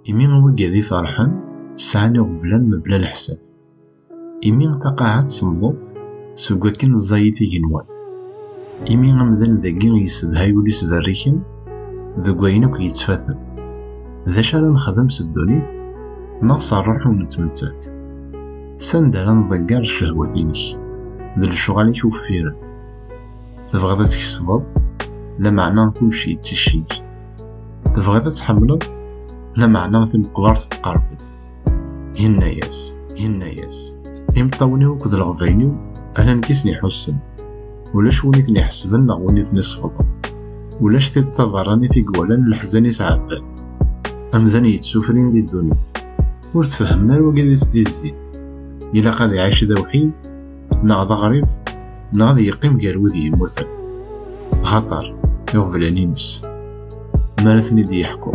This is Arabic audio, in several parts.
إمين وقاذي فرحان سعني غبلان مبلا الحساب. إمين تقاعد صمضوض سوكاكين الزايتي جنوان. إمين غمدان ذاكي يسدهاي وليس ذريكين ذوكاينك يتفاثل. ذا شالا نخدم سدونيث نغص الروح ونتمتات. سندالا نضقار الشهوة دينك ذا الشغل يوفيرا. تبغى تكسبض لا معنى كل شي تشيك. تبغى تحملض لا معنى تنقبر تتقربد. هنا ياس إمطاونيو كذ الغفاينيو أنا نكيسني حسن ولاش ونيثني حسبن ونيثني صفضا ولاش تتغراني في قولان الحزاني سعبان أمذاني يتسوفرين دي الدونيث ورتفهمنا وقال يسدي الزين إلا قاضي يعيش ذا وحيد ناض غريب ناض يقيم قاروذي يموثل خطر يغفلانينس مالثني دي يحكم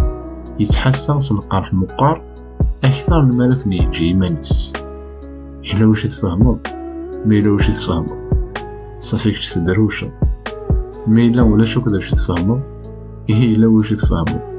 يتحسن سنقارح مقار أكثر من مالثني يجي يمانس. إلا وش تفهمو ما إلا وش تفهمو صافيك تدروشو ما إلا ولا شو كذا وش تفهمو إلا وش تفهمو.